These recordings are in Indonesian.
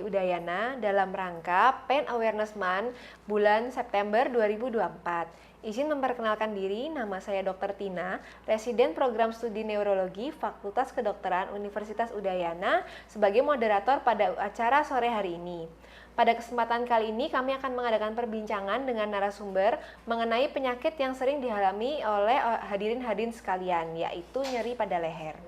Udayana dalam rangka Pain Awareness Month bulan September 2024. Izin memperkenalkan diri, nama saya Dr. Tina, Residen Program Studi Neurologi Fakultas Kedokteran Universitas Udayana sebagai moderator pada acara sore hari ini. Pada kesempatan kali ini kami akan mengadakan perbincangan dengan narasumber mengenai penyakit yang sering dialami oleh hadirin-hadirin sekalian, yaitu nyeri pada leher.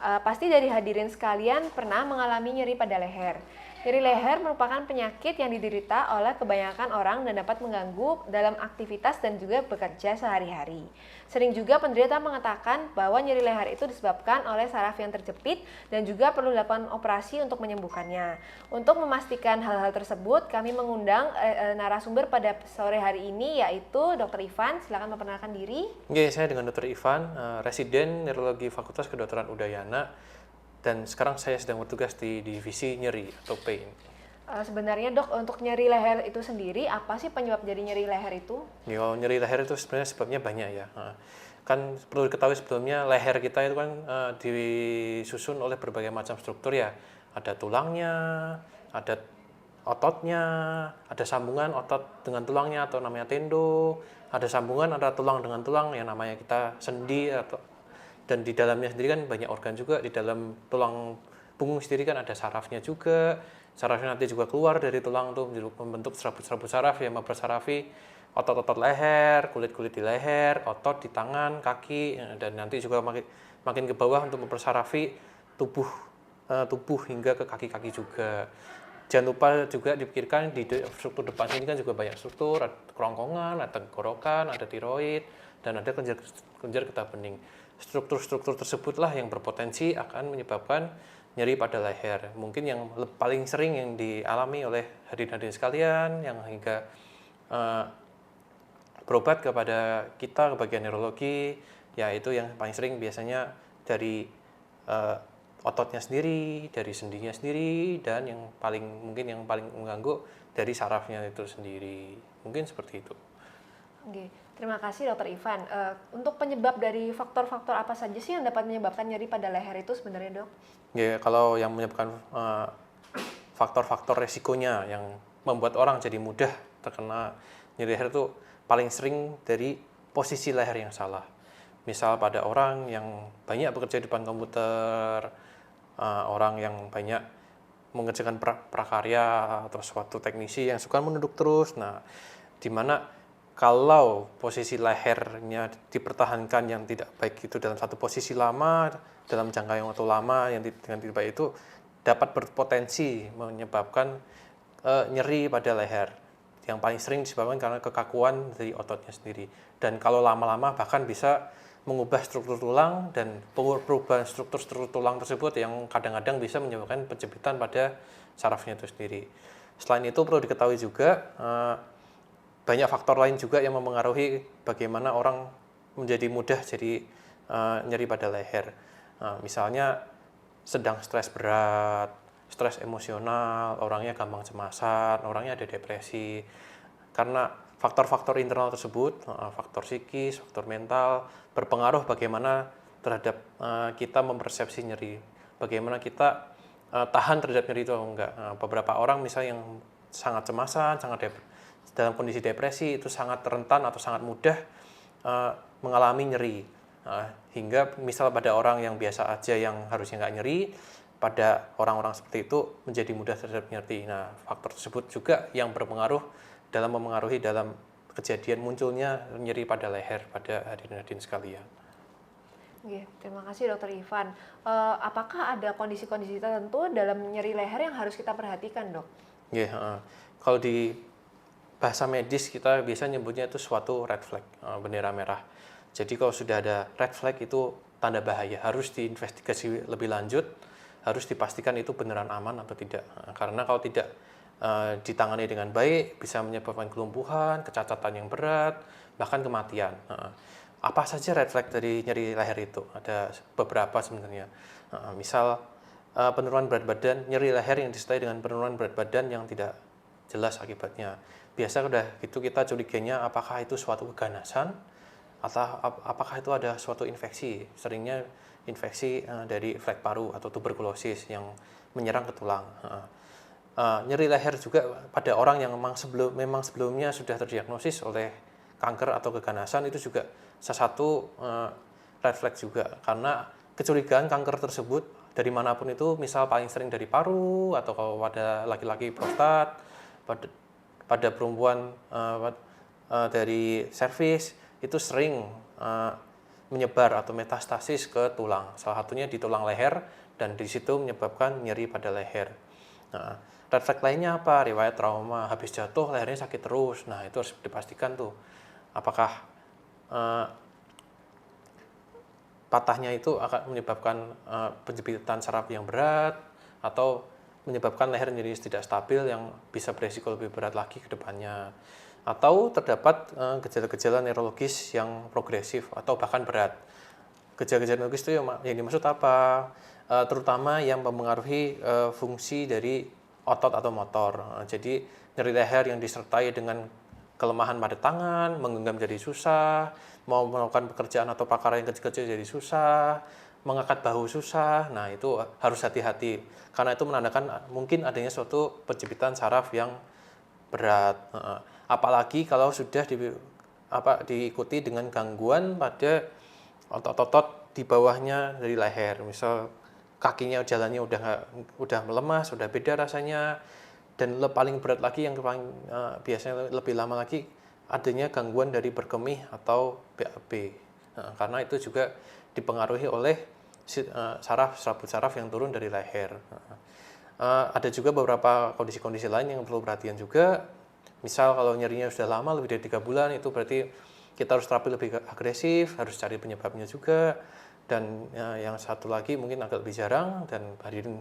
Pasti dari hadirin sekalian pernah mengalami nyeri pada leher. Nyeri leher merupakan penyakit yang diderita oleh kebanyakan orang dan dapat mengganggu dalam aktivitas dan juga bekerja sehari-hari. Sering juga penderita mengatakan bahwa nyeri leher itu disebabkan oleh saraf yang terjepit dan juga perlu dilakukan operasi untuk menyembuhkannya. Untuk memastikan hal-hal tersebut, kami mengundang narasumber pada sore hari ini yaitu Dr. Ivan. Silakan memperkenalkan diri. Oke, saya dengan Dr. Ivan, Residen Neurologi Fakultas Kedokteran Udayana, dan sekarang saya sedang bertugas di divisi nyeri atau pain. Sebenarnya dok, untuk nyeri leher itu sendiri, apa sih penyebab dari nyeri leher itu? Nyeri leher itu sebenarnya sebabnya banyak ya. Kan perlu diketahui sebelumnya leher kita itu kan disusun oleh berbagai macam struktur ya. Ada tulangnya, ada ototnya, ada sambungan otot dengan tulangnya atau namanya tendo, ada sambungan antara tulang dengan tulang yang namanya kita sendi, dan di dalamnya sendiri kan banyak organ juga. Di dalam tulang punggung sendiri kan ada sarafnya juga. Sarafnya nanti juga keluar dari tulang tuh membentuk serabut-serabut saraf yang mempersarafi otot-otot leher, kulit-kulit di leher, otot di tangan, kaki, dan nanti juga makin ke bawah untuk mempersarafi tubuh hingga ke kaki-kaki juga. Jangan lupa juga dipikirkan di struktur depan sini kan juga banyak struktur, ada kerongkongan, ada tenggorokan, ada tiroid, dan ada kelenjar getah bening. Struktur-struktur tersebutlah yang berpotensi akan menyebabkan nyeri pada leher. Mungkin yang paling sering yang dialami oleh hadirin-hadirin sekalian yang hingga berobat kepada kita ke bagian neurologi, yaitu yang paling sering biasanya dari ototnya sendiri, dari sendinya sendiri, dan yang paling mengganggu dari sarafnya itu sendiri. Mungkin seperti itu. Oke, terima kasih Dr. Ivan. Untuk penyebab dari faktor-faktor apa saja sih yang dapat menyebabkan nyeri pada leher itu sebenarnya dok? Ya, kalau yang menyebabkan faktor-faktor resikonya yang membuat orang jadi mudah terkena nyeri leher itu paling sering dari posisi leher yang salah. Misal pada orang yang banyak bekerja di depan komputer, orang yang banyak mengerjakan prakarya atau suatu teknisi yang suka menunduk terus. Nah, di mana kalau posisi lehernya dipertahankan yang tidak baik itu dalam satu posisi lama, dalam jangka yang waktu lama yang dengan tidak baik itu dapat berpotensi menyebabkan nyeri pada leher. Yang paling sering disebabkan karena kekakuan dari ototnya sendiri. Dan kalau lama-lama bahkan bisa mengubah struktur tulang, dan perubahan struktur tulang tersebut yang kadang-kadang bisa menyebabkan penjepitan pada sarafnya itu sendiri. Selain itu perlu diketahui juga banyak faktor lain juga yang mempengaruhi bagaimana orang menjadi mudah jadi nyeri pada leher. Misalnya sedang stres berat, stres emosional, orangnya gampang cemasan, orangnya ada depresi. Karena faktor-faktor internal tersebut, faktor psikis, faktor mental, berpengaruh bagaimana terhadap kita mempersepsi nyeri. Bagaimana kita tahan terhadap nyeri itu atau enggak. Beberapa orang misalnya yang sangat cemasan, dalam kondisi depresi itu sangat rentan atau sangat mudah mengalami nyeri. Hingga misal pada orang yang biasa aja yang harusnya nggak nyeri, pada orang-orang seperti itu menjadi mudah terhadap nyeri. Nah, faktor tersebut juga yang berpengaruh dalam memengaruhi dalam kejadian munculnya nyeri pada leher pada hadirin-hadirin sekalian. Oke, terima kasih Dr. Ivan. Apakah ada kondisi-kondisi tertentu dalam nyeri leher yang harus kita perhatikan, dok? Kalau di bahasa medis kita biasa nyebutnya itu suatu red flag, bendera merah. Jadi kalau sudah ada red flag itu tanda bahaya, harus diinvestigasi lebih lanjut, harus dipastikan itu beneran aman atau tidak. Karena kalau tidak ditangani dengan baik bisa menyebabkan kelumpuhan, kecacatan yang berat, bahkan kematian. Apa saja red flag dari nyeri leher itu? Ada beberapa sebenarnya. Misal penurunan berat badan, nyeri leher yang disertai dengan penurunan berat badan yang tidak jelas akibatnya. Biasa udah gitu kita curiganya apakah itu suatu keganasan atau apakah itu ada suatu infeksi. Seringnya infeksi dari flek paru atau tuberkulosis yang menyerang ke tulang. Nyeri leher juga pada orang yang memang sebelumnya sudah terdiagnosis oleh kanker atau keganasan, itu juga salah satu red flag juga, karena kecurigaan kanker tersebut dari manapun itu, misal paling sering dari paru, atau kalau pada laki-laki prostat, pada perempuan dari serviks, itu sering menyebar atau metastasis ke tulang, salah satunya di tulang leher, dan di situ menyebabkan nyeri pada leher. Nah, red flag lainnya apa? Riwayat trauma, habis jatuh lehernya sakit terus. Nah, itu harus dipastikan tuh, apakah patahnya itu akan menyebabkan penjepitan saraf yang berat, atau menyebabkan leher menjadi tidak stabil yang bisa beresiko lebih berat lagi ke depannya, atau terdapat gejala-gejala neurologis yang progresif atau bahkan berat. Gejala-gejala neurologis itu yang dimaksud apa? Terutama yang mempengaruhi fungsi dari otot atau motor. Jadi nyeri leher yang disertai dengan kelemahan pada tangan, menggenggam jadi susah, mau melakukan pekerjaan atau paparan yang kecil-kecil jadi susah, mengangkat bahu susah. Nah, itu harus hati-hati karena itu menandakan mungkin adanya suatu penjepitan saraf yang berat. Apalagi kalau sudah diikuti dengan gangguan pada otot-otot di bawahnya dari leher. Misal kakinya jalannya udah melemas, udah beda rasanya. Dan paling berat lagi yang biasanya lebih lama lagi, adanya gangguan dari berkemih atau BAB. Karena itu juga dipengaruhi oleh serabut saraf yang turun dari leher. Ada juga beberapa kondisi-kondisi lain yang perlu perhatian juga. Misal kalau nyerinya sudah lama, lebih dari 3 bulan, itu berarti kita harus terapi lebih agresif, harus cari penyebabnya juga. Dan yang satu lagi mungkin agak lebih jarang, dan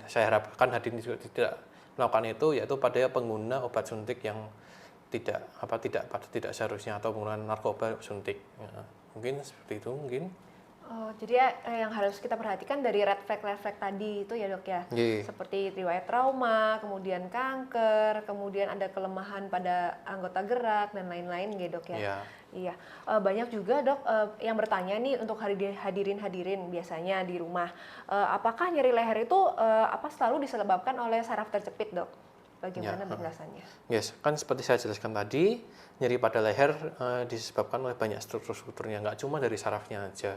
saya harapkan hadirin juga tidak melakukan itu, yaitu pada pengguna obat suntik yang tidak seharusnya, atau penggunaan narkoba suntik. Mungkin seperti itu mungkin. Oh, jadi yang harus kita perhatikan dari red flag tadi itu ya dok ya, seperti riwayat trauma, kemudian kanker, kemudian ada kelemahan pada anggota gerak dan lain-lain ya dok ya. Iya. Banyak juga dok yang bertanya nih untuk hadirin biasanya di rumah, apakah nyeri leher itu selalu disebabkan oleh saraf terjepit dok? Bagaimana penjelasannya? Yes, kan seperti saya jelaskan tadi, nyeri pada leher disebabkan oleh banyak strukturnya, nggak cuma dari sarafnya aja.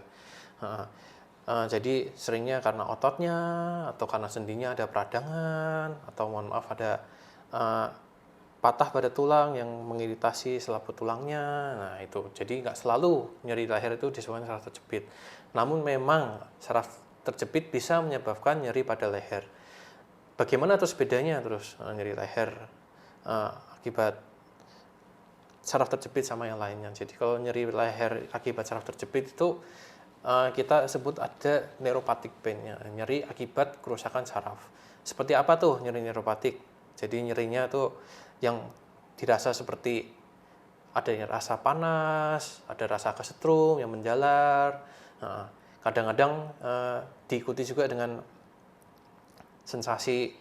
Jadi seringnya karena ototnya, atau karena sendinya ada peradangan, atau mohon maaf ada patah pada tulang yang mengiritasi selaput tulangnya. Nah itu, jadi nggak selalu nyeri leher itu disebabkan saraf terjepit. Namun memang saraf terjepit bisa menyebabkan nyeri pada leher. Bagaimana terus bedanya nyeri leher akibat saraf terjepit sama yang lainnya? Jadi kalau nyeri leher akibat saraf terjepit itu kita sebut ada neuropathic pain, nyeri akibat kerusakan saraf. Seperti apa tuh nyeri neuropathic? Jadi nyerinya tuh yang dirasa seperti adanya rasa panas, ada rasa kesetrum yang menjalar. Kadang-kadang diikuti juga dengan sensasi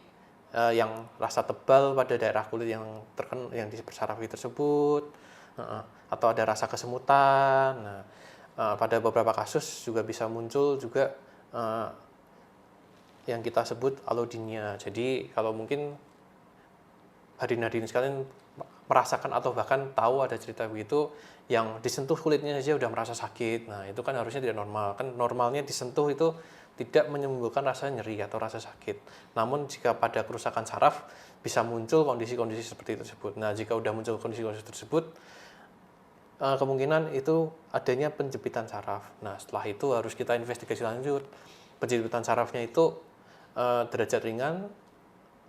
yang rasa tebal pada daerah kulit yang di sarafi tersebut, atau ada rasa kesemutan. Nah, pada beberapa kasus juga bisa muncul juga yang kita sebut allodynia. Jadi kalau mungkin hadirin sekalian merasakan atau bahkan tahu ada cerita begitu, yang disentuh kulitnya saja udah merasa sakit. Nah, itu kan harusnya tidak normal. Kan normalnya disentuh itu tidak menimbulkan rasa nyeri atau rasa sakit. Namun jika pada kerusakan saraf bisa muncul kondisi-kondisi seperti tersebut. Nah, jika udah muncul kondisi-kondisi tersebut, kemungkinan itu adanya penjepitan saraf. Nah, setelah itu harus kita investigasi lanjut. Penjepitan sarafnya itu derajat ringan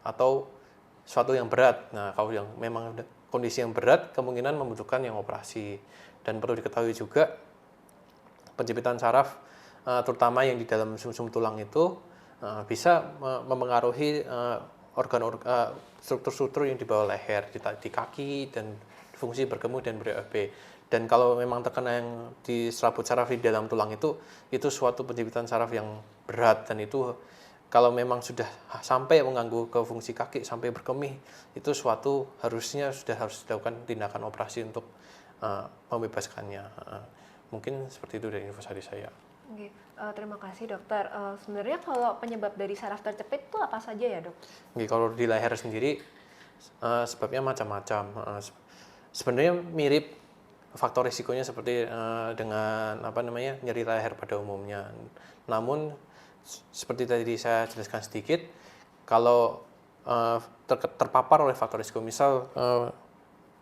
atau suatu yang berat. Nah, kalau yang memang kondisi yang berat, kemungkinan membutuhkan yang operasi. Dan perlu diketahui juga, penjepitan saraf, terutama yang di dalam sumsum tulang itu, bisa mempengaruhi struktur-struktur yang di bawah leher, di kaki, dan fungsi berkemih dan BAB. Dan kalau memang terkena yang di serabut saraf di dalam tulang itu suatu penjepitan saraf yang berat, dan itu kalau memang sudah sampai mengganggu ke fungsi kaki sampai berkemih, itu harus dilakukan tindakan operasi untuk membebaskannya. Mungkin seperti itu dari info dari saya. Oke, terima kasih dokter. Sebenarnya kalau penyebab dari saraf terjepit itu apa saja ya dok? Oke, kalau di leher sendiri sebabnya macam-macam. Sebenarnya mirip faktor risikonya seperti dengan nyeri leher pada umumnya. Namun seperti tadi saya jelaskan sedikit, kalau terpapar oleh faktor risiko, misal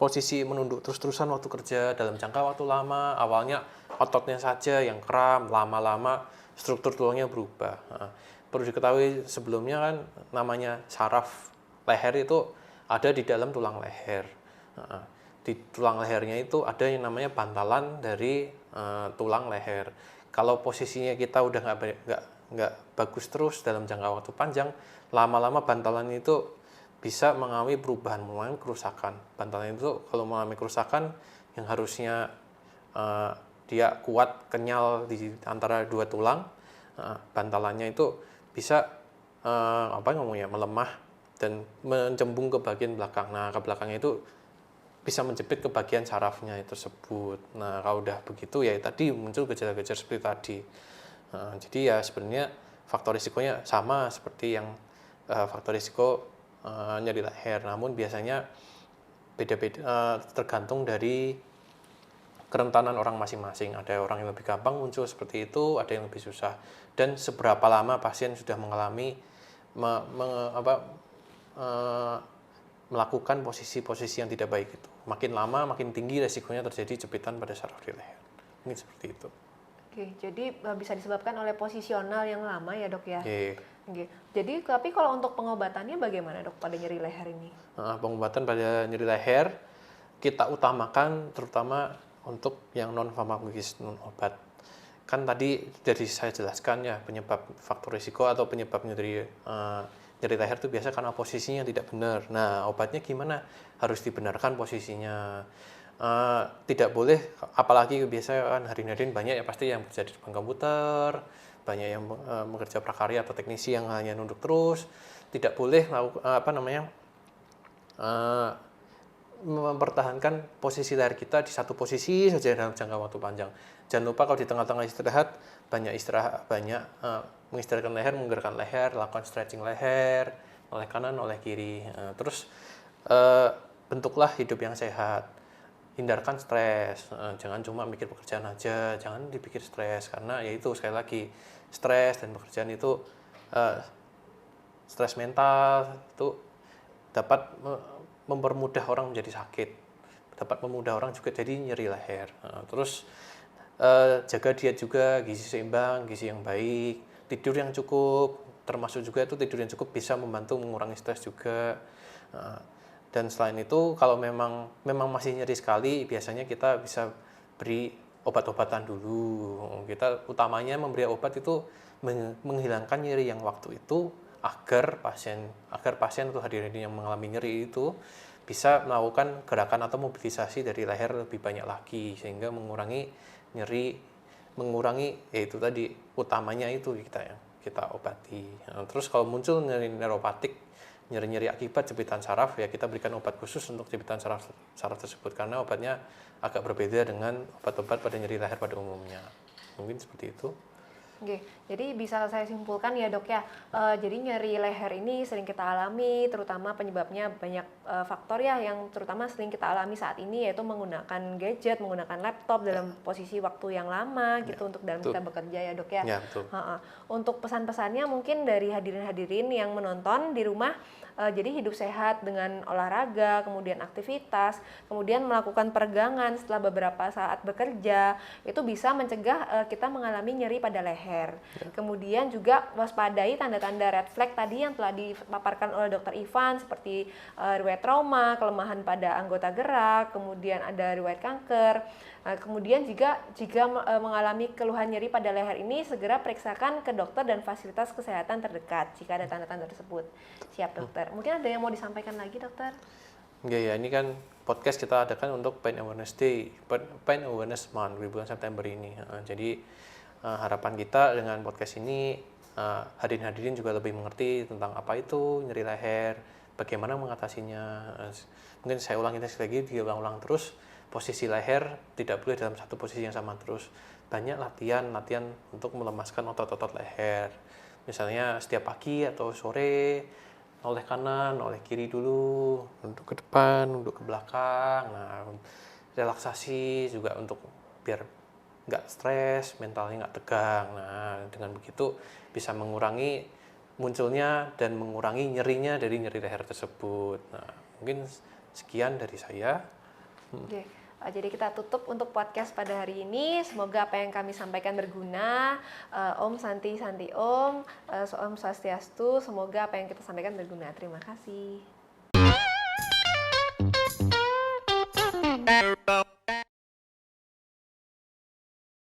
posisi menunduk terus-terusan waktu kerja dalam jangka waktu lama, awalnya ototnya saja yang kram, lama-lama struktur tulangnya berubah. Perlu diketahui sebelumnya kan namanya saraf leher itu ada di dalam tulang leher. Di tulang lehernya itu ada yang namanya bantalan dari tulang leher. Kalau posisinya kita udah nggak bagus terus dalam jangka waktu panjang, lama-lama bantalan itu bisa mengalami perubahan, mengalami kerusakan. Bantalan itu kalau mengalami kerusakan yang harusnya dia kuat, kenyal di antara dua tulang, bantalannya itu bisa melemah dan mencembung ke bagian belakang. Nah, ke belakangnya itu bisa menjepit ke bagian sarafnya tersebut. Nah, kalau udah begitu ya tadi muncul gejala-gejala seperti tadi. Jadi ya sebenarnya faktor risikonya sama seperti yang faktor risiko nyeri leher, namun biasanya beda-beda tergantung dari kerentanan orang masing-masing. Ada orang yang lebih gampang muncul seperti itu, ada yang lebih susah. Dan seberapa lama pasien sudah mengalami melakukan posisi-posisi yang tidak baik itu. Makin lama, makin tinggi resikonya terjadi jepitan pada saraf di leher. Ini seperti itu. Oke, jadi bisa disebabkan oleh posisional yang lama ya dok ya? Oke. Oke. Jadi tapi kalau untuk pengobatannya bagaimana dok pada nyeri leher ini? Pengobatan pada nyeri leher kita utamakan terutama untuk yang non farmakologis, non obat. Kan tadi dari saya jelaskan ya penyebab faktor risiko atau penyebab nyeri leher itu biasa karena posisinya tidak benar. Nah, obatnya gimana? Harus dibenarkan posisinya. Tidak boleh, apalagi biasanya kan hari-hari banyak ya pasti yang bekerja di depan komputer, banyak yang bekerja prakarya atau teknisi yang hanya nunduk terus. Tidak boleh mempertahankan posisi leher kita di satu posisi saja dalam jangka waktu panjang. Jangan lupa kalau di tengah-tengah istirahat, banyak mengistirahatkan leher, menggerakkan leher, lakukan stretching leher, oleh kanan, oleh kiri. Terus bentuklah hidup yang sehat. Hindarkan stres, jangan cuma mikir pekerjaan aja, jangan dipikir stres, karena ya itu sekali lagi, stres dan pekerjaan itu stres mental itu dapat mempermudah orang menjadi sakit, dapat memudah orang juga jadi nyeri leher. Terus jaga diet juga, gizi seimbang, gizi yang baik, tidur yang cukup, termasuk juga itu tidur yang cukup bisa membantu mengurangi stres juga. Dan selain itu kalau memang masih nyeri sekali, biasanya kita bisa beri obat-obatan dulu. Kita utamanya memberi obat itu menghilangkan nyeri yang waktu itu agar pasien atau hadirin yang mengalami nyeri itu bisa melakukan gerakan atau mobilisasi dari leher lebih banyak lagi sehingga mengurangi nyeri, yaitu tadi utamanya itu kita obati. Terus kalau muncul nyeri neuropatik, nyeri-nyeri akibat jepitan saraf, ya kita berikan obat khusus untuk jepitan saraf tersebut karena obatnya agak berbeda dengan obat-obat pada nyeri leher pada umumnya. Mungkin seperti itu. Oke, jadi bisa saya simpulkan ya dok ya, jadi nyeri leher ini sering kita alami, terutama penyebabnya banyak faktor ya yang terutama sering kita alami saat ini, yaitu menggunakan gadget, menggunakan laptop dalam posisi waktu yang lama gitu untuk dalam kita bekerja ya dok ya. Ya, betul. Untuk pesan-pesannya mungkin dari hadirin-hadirin yang menonton di rumah, jadi hidup sehat dengan olahraga, kemudian aktivitas, kemudian melakukan peregangan setelah beberapa saat bekerja, itu bisa mencegah kita mengalami nyeri pada leher. Kemudian juga waspadai tanda-tanda red flag tadi yang telah dipaparkan oleh Dr. Ivan seperti riwayat trauma, kelemahan pada anggota gerak, kemudian ada riwayat kanker. Kemudian jika mengalami keluhan nyeri pada leher ini, segera periksakan ke dokter dan fasilitas kesehatan terdekat jika ada tanda-tanda tersebut. Siap dokter. Mungkin ada yang mau disampaikan lagi dokter? Ya, ini kan podcast kita adakan untuk Pain Awareness Day, Pain Awareness Month di bulan September ini. Jadi harapan kita dengan podcast ini hadirin-hadirin juga lebih mengerti tentang apa itu nyeri leher, bagaimana mengatasinya. Mungkin saya ulangi sekali lagi, diulang-ulang terus posisi leher tidak boleh dalam satu posisi yang sama terus. Banyak latihan untuk melemaskan otot-otot leher. Misalnya setiap pagi atau sore, noleh kanan, noleh kiri dulu, nunduk ke depan, nunduk ke belakang. Nah, relaksasi juga untuk biar nggak stres, mentalnya nggak tegang. Nah, dengan begitu bisa mengurangi munculnya dan mengurangi nyerinya dari nyeri leher tersebut. Nah, mungkin sekian dari saya. Oke, jadi kita tutup untuk podcast pada hari ini. Semoga apa yang kami sampaikan berguna. Om Santi Santi Om, Om Swastiastu. Semoga apa yang kita sampaikan berguna. Terima kasih.